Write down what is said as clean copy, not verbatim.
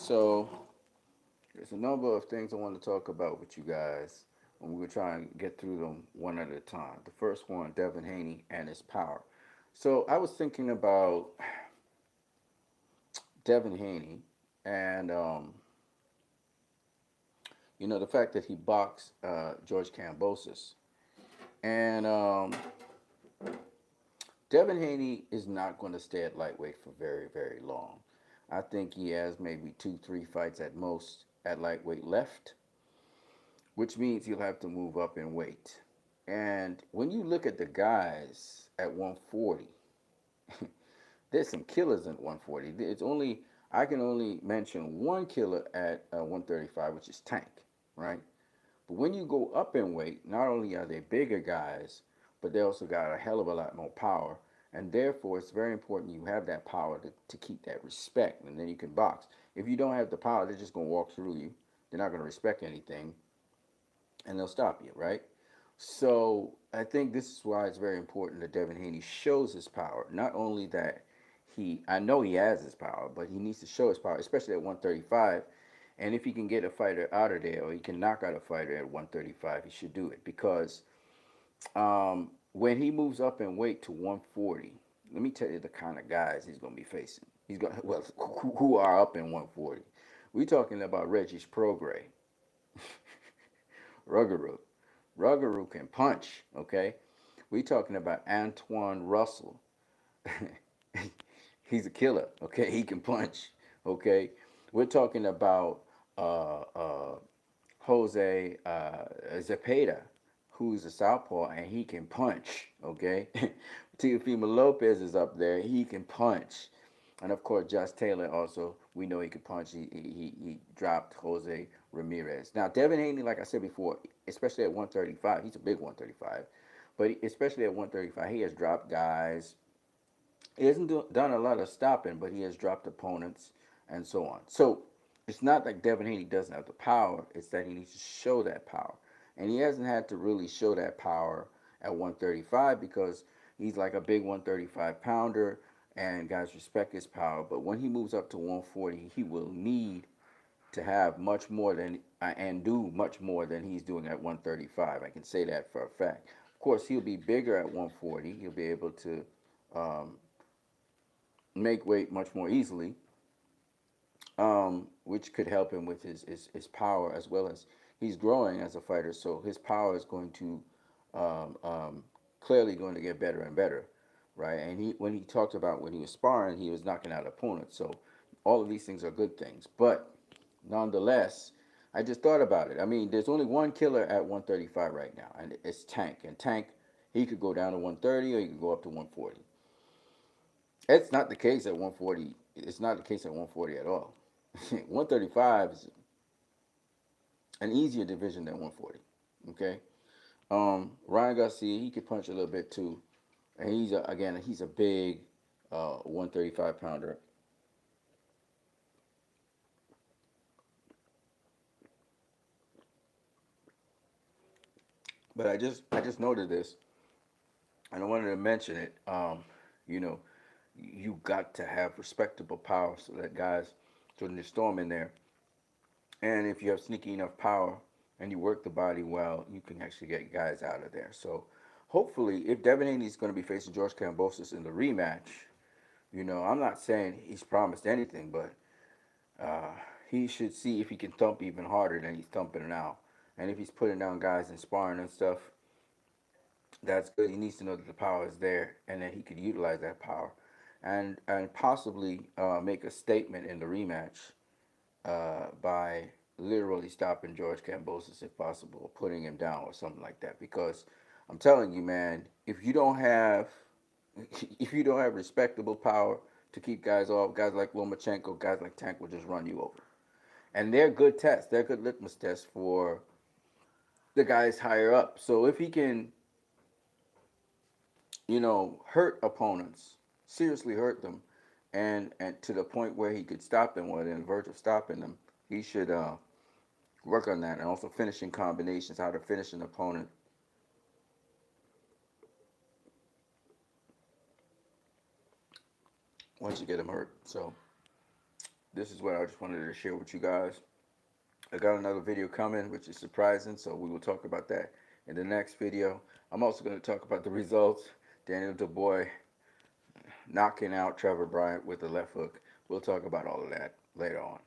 So there's a number of things I want to talk about with you guys, and we're going to try and get through them one at a time. The first one, Devin Haney and his power. So I was thinking about Devin Haney and, the fact that he boxed George Kambosos. And Devin Haney is not going to stay at lightweight for very, very long. I think he has maybe two, three fights at most at lightweight left, which means he'll have to move up in weight. And when you look at the guys at 140, there's some killers at 140. It's only I can only mention one killer at 135, which is Tank, right? But when you go up in weight, not only are they bigger guys, but they also got a hell of a lot more power. And therefore, it's very important you have that power to keep that respect, and then you can box. If you don't have the power, they're just going to walk through you. They're not going to respect anything, and they'll stop you, right? So I think this is why it's very important that Devin Haney shows his power. Not only that I know he has his power, but he needs to show his power, especially at 135. And if he can get a fighter out of there, or he can knock out a fighter at 135, he should do it. Because when he moves up in weight to 140, let me tell you the kind of guys he's going to be facing. He's going well, who are up in 140. We're talking about Regis Prograis, Ruggeroo. Ruggeroo can punch, okay? We're talking about Antoine Russell. He's a killer, okay? He can punch, okay? We're talking about uh, uh, Jose Zepeda, who's a southpaw and he can punch, okay? Teofimo Lopez is up there. He can punch. And of course, Josh Taylor also, we know he can punch. He dropped Jose Ramirez. Now, Devin Haney, like I said before, especially at 135, he's a big 135, but especially at 135, he has dropped guys. He hasn't done a lot of stopping, but he has dropped opponents and so on. So it's not like Devin Haney doesn't have the power, it's that he needs to show that power. And he hasn't had to really show that power at 135 because he's like a big 135 pounder and guys respect his power. But when he moves up to 140, he will need to have much more than and do much more than he's doing at 135. I can say that for a fact. Of course, he'll be bigger at 140. He'll be able to um, make weight much more easily, which could help him with his power as well as he's growing as a fighter. So his power is going to um, um, clearly going to get better and better, right? And when he talked about when he was sparring, he was knocking out opponents. So all of these things are good things, but nonetheless, I just thought about it. I mean, there's only one killer at 135 right now, and it's Tank. And Tank, he could go down to 130 or he could go up to 140. It's not the case at 140. It's not the case at 140 at all. 135 is an easier division than 140. Okay. Ryan Garcia, he could punch a little bit too, and he's a big 135 pounder. But I just noted this, and I wanted to mention it. You know, you got to have respectable power so that guys shouldn't storm in there. And if you have sneaky enough power and you work the body well, you can actually get guys out of there. So hopefully, if Devin Haney is going to be facing George Kambosos in the rematch, I'm not saying he's promised anything, but uh, he should see if he can thump even harder than he's thumping now. And if he's putting down guys and sparring and stuff, that's good. He needs to know that the power is there, and that he could utilize that power, and possibly make a statement in the rematch by literally stopping George Kambosos if possible, or putting him down or something like that. Because I'm telling you, man, if you don't have respectable power to keep guys off, guys like Lomachenko, guys like Tank will just run you over. And they're good tests. They're good litmus tests for the guys higher up. So if he can, hurt opponents, seriously hurt them, and to the point where he could stop them or on the verge of stopping them, he should work on that, and also finishing combinations, how to finish an opponent once you get him hurt. So this is what I just wanted to share with you guys. I got another video coming, which is surprising, so we will talk about that in the next video. I'm also going to talk about the results. Daniel Dubois knocking out Trevor Bryant with the left hook. We'll talk about all of that later on.